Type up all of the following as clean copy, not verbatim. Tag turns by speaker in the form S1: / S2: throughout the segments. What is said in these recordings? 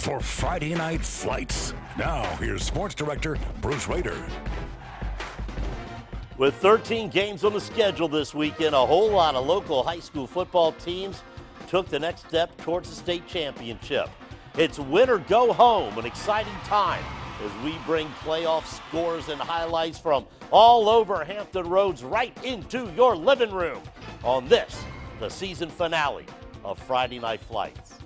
S1: for Friday Night Flights. Now, here's Sports Director Bruce Rader.
S2: With 13 games on the schedule this weekend, a whole lot of local high school football teams took the next step towards the state championship. It's win or go home, an exciting time as we bring playoff scores and highlights from all over Hampton roads right into your living room on this, the season finale of Friday Night Flights.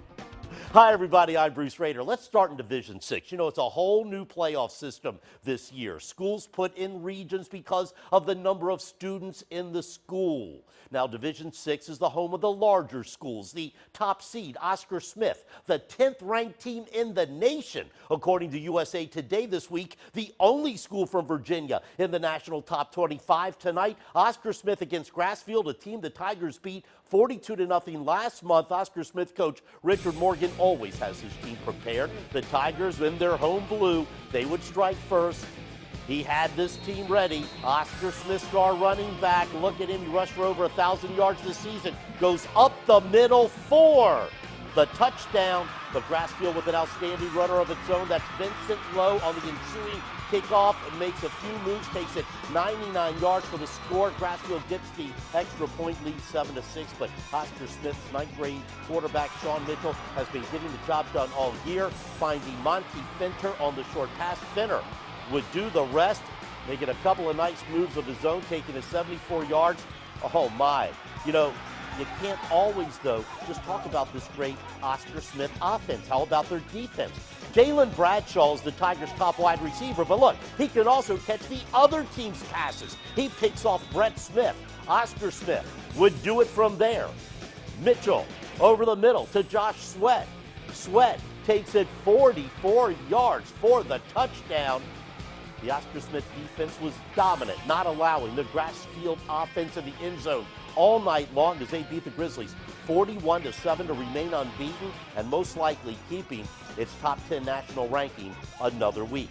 S2: Hi, everybody. I'm Bruce Rader. Let's start in Division 6. You know, it's a whole new playoff system this year. Schools put in regions because of the number of students in the school. Now, Division 6 is the home of the larger schools. The top seed, Oscar Smith, the 10th ranked team in the nation, according to USA Today this week, the only school from Virginia in the national top 25 tonight. Oscar Smith against Grassfield, a team the Tigers beat 42-0 last month. Oscar Smith coach Richard Morgan always has his team prepared. The Tigers in their home blue, they would strike first. He had this team ready. Oscar Smith, star running back. Look at him. He rushed for over 1,000 yards this season. Goes up the middle for the touchdown. But Grassfield with an outstanding runner of its own. That's Vincent Lowe on the ensuing kickoff and makes a few moves, takes it 99 yards for the score. Grassfield gets the extra point lead 7-6, but Oscar Smith's ninth grade quarterback Sean Mitchell has been getting the job done all year, finding Monty Finter on the short pass. Finter would do the rest, making a couple of nice moves of his own, taking it 74 yards. Oh my, you know, you can't always, though, just talk about this great Oscar Smith offense. How about their defense? Jalen Bradshaw is the Tigers' top wide receiver, but look, he can also catch the other team's passes. He picks off Brett Smith. Oscar Smith would do it from there. Mitchell over the middle to Josh Sweat. Sweat takes it 44 yards for the touchdown. The Oscar Smith defense was dominant, not allowing the Grassfield offense in the end zone all night long as they beat the Grizzlies 41-7 to remain unbeaten and most likely keeping its top 10 national ranking another week.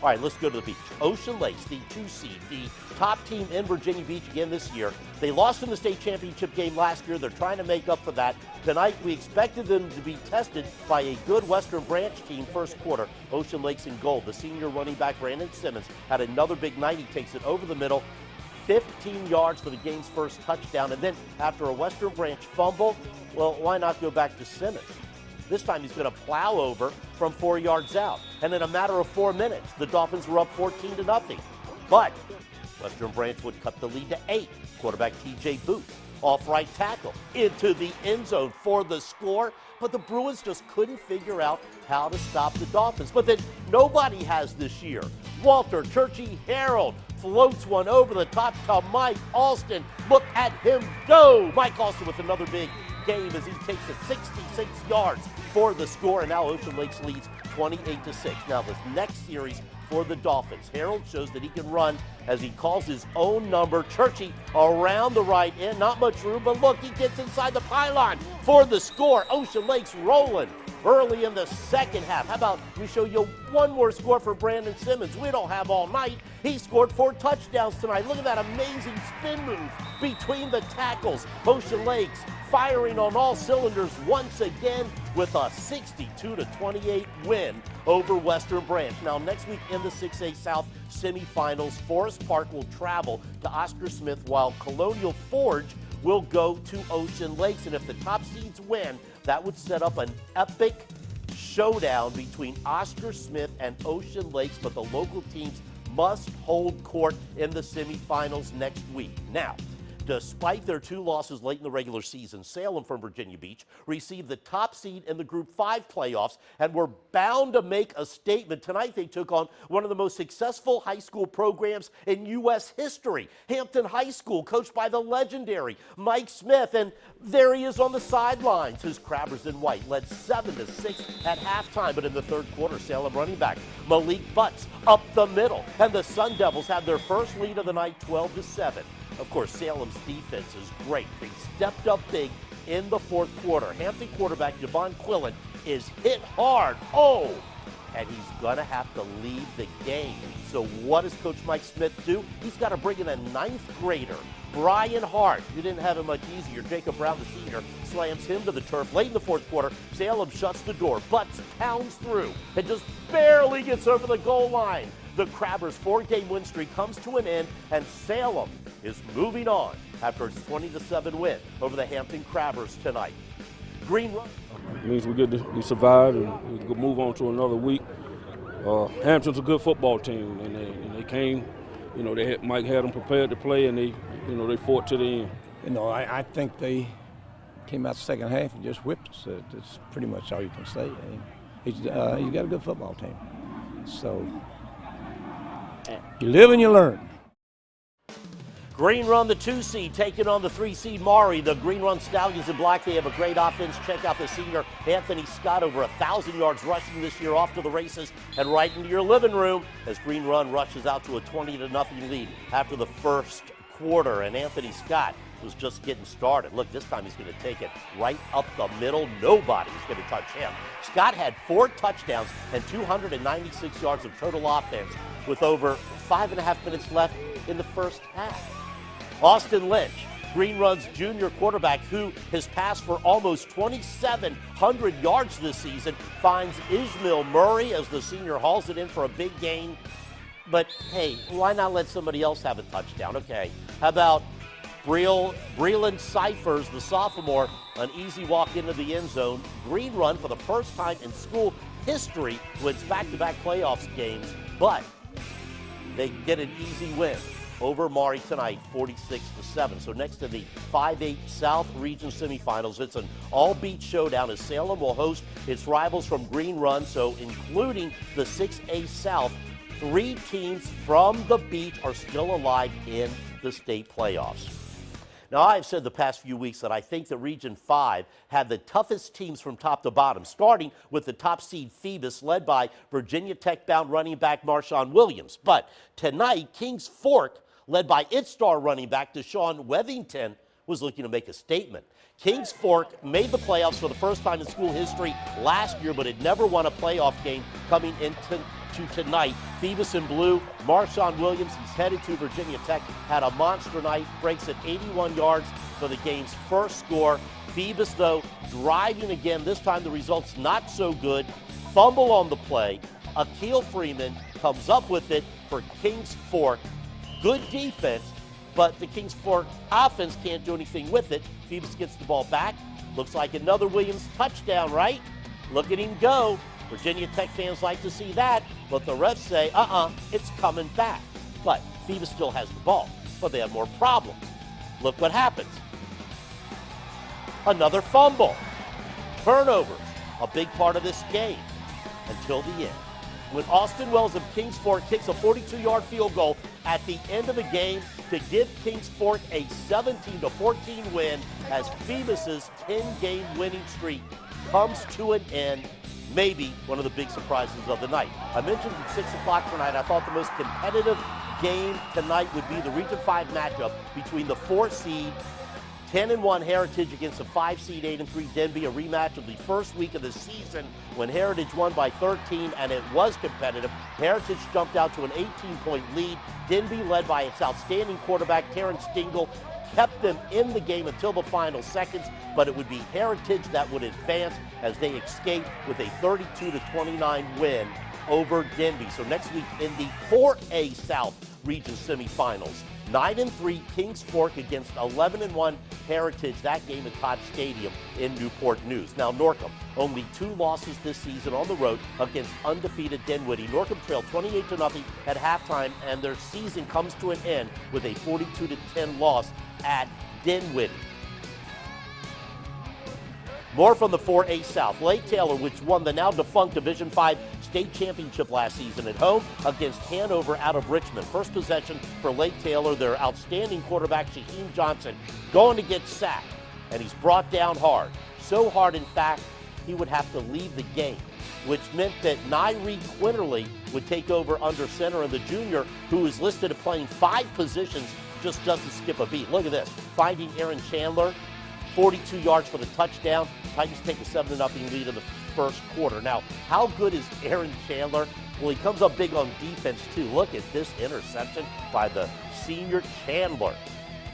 S2: All right, let's go to the beach. Ocean Lakes, the 2 seed, the top team in Virginia Beach again this year. They lost in the state championship game last year. They're trying to make up for that. Tonight, we expected them to be tested by a good Western Branch team first quarter. Ocean Lakes in gold. The senior running back, Brandon Simmons, had another big night. He takes it over the middle. 15 yards for the game's first touchdown. And then after a Western Branch fumble, well, why not go back to Simmons? This time he's going to plow over from 4 yards out. And in a matter of 4 minutes, the Dolphins were up 14-0. But Western Branch would cut the lead to 8. Quarterback TJ Booth, off right tackle, into the end zone for the score. But the Bruins just couldn't figure out how to stop the Dolphins. But then nobody has this year. Walter Churchy Harold floats one over the top to Mike Alston. Look at him go. Mike Alston with another big game as he takes it 66 yards for the score. And now Ocean Lakes leads 28-6. Now this next series for the Dolphins. Harold shows that he can run as he calls his own number. Churchy around the right end. Not much room, but look, he gets inside the pylon for the score. Ocean Lakes rolling early in the second half. How about we show you one more score for Brandon Simmons? We don't have all night. He scored 4 touchdowns tonight. Look at that amazing spin move between the tackles. Ocean Lakes firing on all cylinders once again with a 62-28 win over Western Branch. Now next week in the 6A South semifinals, Forest Park will travel to Oscar Smith while Colonial Forge will go to Ocean Lakes. And if the top seeds win, that would set up an epic showdown between Oscar Smith and Ocean Lakes, but the local teams must hold court in the semifinals next week. Now, despite their 2 losses late in the regular season, Salem from Virginia Beach received the top seed in the Group 5 playoffs and were bound to make a statement. Tonight they took on one of the most successful high school programs in U.S. history, Hampton High School, coached by the legendary Mike Smith. And there he is on the sidelines. His Crabbers in white led 7-6 at halftime, but in the third quarter, Salem running back Malik Butts up the middle, and the Sun Devils had their first lead of the night, 12-7. Of course, Salem's defense is great. They stepped up big in the fourth quarter. Hampton quarterback Javon Quillen is hit hard. Oh, and he's going to have to leave the game. So what does Coach Mike Smith do? He's got to bring in a 9th grader, Brian Hart. You didn't have it much easier. Jacob Brown, the senior, slams him to the turf. Late in the 4th quarter, Salem shuts the door, Butts pounds through, and just barely gets over the goal line. The Crabbers' 4-game win streak comes to an end, and Salem is moving on after its 20-7 win over the Hampton Crabbers tonight. Green Run.
S3: It means we survived and we could move on to another week. Hampton's a good football team, and they came. Mike had them prepared to play, and they fought to the end.
S4: I think they came out the second half and just whipped us. That's pretty much all you can say. He's got a good football team. So you live and you learn.
S2: Green Run, the 2 seed, taking on the 3 seed Maury. The Green Run Stallions in black, they have a great offense. Check out the senior Anthony Scott, over 1,000 yards rushing this year, off to the races and right into your living room as Green Run rushes out to a 20-0 lead after the first quarter. And Anthony Scott was just getting started. Look, this time he's going to take it right up the middle. Nobody's going to touch him. Scott had 4 touchdowns and 296 yards of total offense with over 5.5 minutes left in the first half. Austin Lynch, Green Run's junior quarterback, who has passed for almost 2,700 yards this season, finds Ismail Maury as the senior hauls it in for a big gain. But, hey, why not let somebody else have a touchdown? Okay, how about Breland Cyphers, the sophomore, an easy walk into the end zone. Green Run, for the first time in school history, wins back-to-back playoffs games, but they get an easy win over Maury tonight, 46-7. So next to the 5-8 South Region semifinals, it's an all-beat showdown as Salem will host its rivals from Green Run, so including the 6A South, 3 teams from the beach are still alive in the state playoffs. Now, I've said the past few weeks that I think that Region 5 had the toughest teams from top to bottom, starting with the top seed Phoebus, led by Virginia Tech-bound running back Marshawn Williams. But tonight, Kings Fork, led by its star running back Deshaun Wethington, was looking to make a statement. Kings Fork made the playoffs for the first time in school history last year, but had never won a playoff game coming into tonight. Phoebus in blue, Marshawn Williams, he's headed to Virginia Tech, had a monster night, breaks at 81 yards for the game's first score. Phoebus, though, driving again. This time the result's not so good. Fumble on the play. Akeel Freeman comes up with it for Kings Fork. Good defense, but the Kings Fork offense can't do anything with it. Phoebus gets the ball back. Looks like another Williams touchdown, right? Look at him go. Virginia Tech fans like to see that, but the refs say, it's coming back. But Phoebus still has the ball, but they have more problems. Look what happens. Another fumble. Turnovers, a big part of this game until the end, when Austin Wells of Kings Fork kicks a 42-yard field goal at the end of the game to give Kings Fork a 17-14 win as Phoebus's 10-game winning streak comes to an end. Maybe one of the big surprises of the night. I mentioned at 6 o'clock tonight, I thought the most competitive game tonight would be the Region 5 matchup between the 4 seed 10-1 Heritage against the 5 seed 8-3 Denby, a rematch of the first week of the season when Heritage won by 13, and it was competitive. Heritage jumped out to an 18-point lead. Denby, led by its outstanding quarterback Terrence Stingle, kept them in the game until the final seconds, but it would be Heritage that would advance as they escaped with a 32-29 win over Denby. So next week in the 4A South Region semifinals, 9-3 Kings Fork against 11-1 Heritage. That game at Todd Stadium in Newport News. Now Norcom, only 2 losses this season on the road against undefeated Dinwiddie. Norcom trailed 28-0 at halftime, and their season comes to an end with a 42-10 loss at Dinwiddie. More from the 4A South. Lake Taylor, which won the now defunct Division 5 state championship last season at home against Hanover out of Richmond. First possession for Lake Taylor, their outstanding quarterback Shaheem Johnson going to get sacked, and he's brought down hard. So hard, in fact, he would have to leave the game, which meant that Nyree Quinterly would take over under center, and the junior, who is listed at playing 5 positions, just doesn't skip a beat. Look at this, finding Aaron Chandler, 42 yards for the touchdown. Titans take a 7-0 lead in the first quarter. Now, how good is Aaron Chandler? Well, he comes up big on defense, too. Look at this interception by the senior Chandler.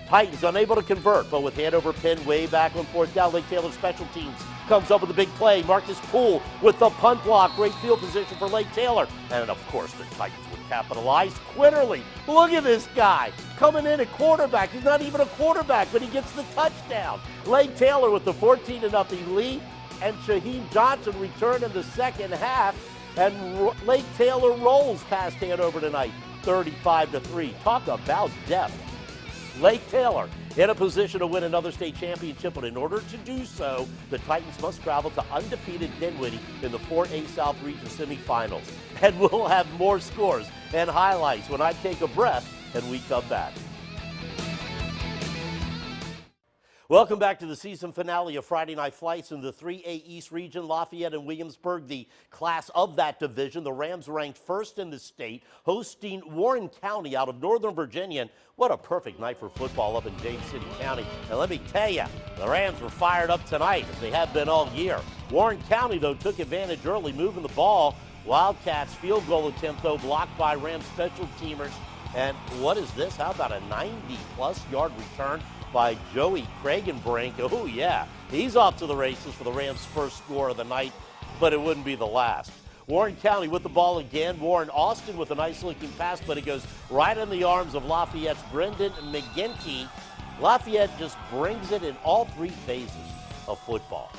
S2: Titans unable to convert, but with Hanover pinned way back on fourth down, Lake Taylor special teams comes up with a big play. Marcus Poole with the punt block. Great field position for Lake Taylor. And, of course, the Titans would capitalize. Quinterly, look at this guy coming in at quarterback. He's not even a quarterback, but he gets the touchdown. Lake Taylor with the 14-0 lead, and Shaheem Johnson returned in the second half. And Lake Taylor rolls past Hanover tonight, 35-3. Talk about depth. Lake Taylor in a position to win another state championship, but in order to do so, the Titans must travel to undefeated Dinwiddie in the 4A South Region semifinals. And we'll have more scores and highlights when I take a breath and we come back. Welcome back to the season finale of Friday Night Flights in the 3A East region. Lafayette and Williamsburg, the class of that division. The Rams ranked first in the state, hosting Warren County out of Northern Virginia. And what a perfect night for football up in James City County. And let me tell you, the Rams were fired up tonight, as they have been all year. Warren County, though, took advantage early, moving the ball. Wildcats field goal attempt, though, blocked by Rams special teamers. And what is this? How about a 90-plus yard return by Joey Kragenbrink? Oh, yeah, he's off to the races for the Rams' first score of the night, but it wouldn't be the last. Warren County with the ball again. Warren Austin with a nice-looking pass, but it goes right in the arms of Lafayette's Brendan McGinty. Lafayette just brings it in all three phases of football.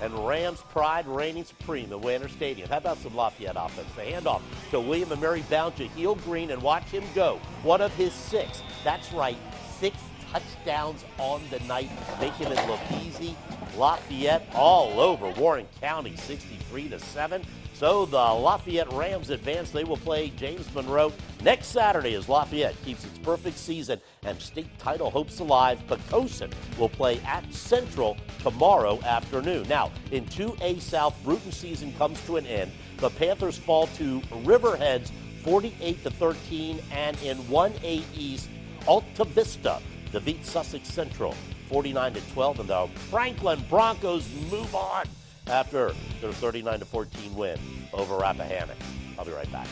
S2: And Rams pride reigning supreme at Wanner Stadium. How about some Lafayette offense? The handoff to William and Mary Bound to heel green, and watch him go. One of his 6. That's right, 6 touchdowns on the night, making it look easy. Lafayette all over Warren County, 63-7. So the Lafayette Rams advance. They will play James Monroe next Saturday as Lafayette keeps its perfect season and state title hopes alive. Poquoson will play at Central tomorrow afternoon. Now, in 2A South, Bruton season comes to an end. The Panthers fall to Riverheads 48-13, and in 1A East, Alta Vista defeats Sussex Central 49-12, and the Franklin Broncos move on after their 39-14 win over Rappahannock. I'll be right back.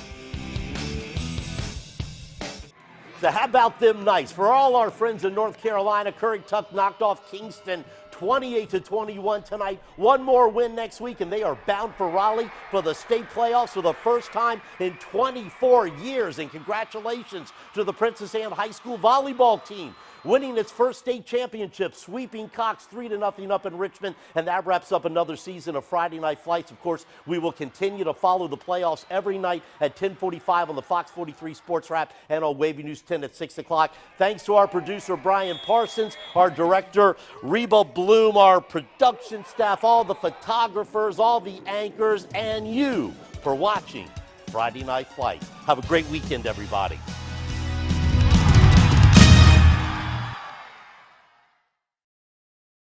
S2: So how about them Knights? For all our friends in North Carolina, Currituck knocked off Kingston 28-21 tonight. One more win next week, and they are bound for Raleigh for the state playoffs for the first time in 24 years. And congratulations to the Princess Anne High School volleyball team, winning its first state championship, sweeping Cox 3-0 up in Richmond. And that wraps up another season of Friday Night Flights. Of course, we will continue to follow the playoffs every night at 10:45 on the Fox 43 Sports Wrap and on Wavy News 10 at 6 o'clock. Thanks to our producer, Brian Parsons, our director, Reba Bloom, our production staff, all the photographers, all the anchors, and you for watching Friday Night Flights. Have a great weekend, everybody.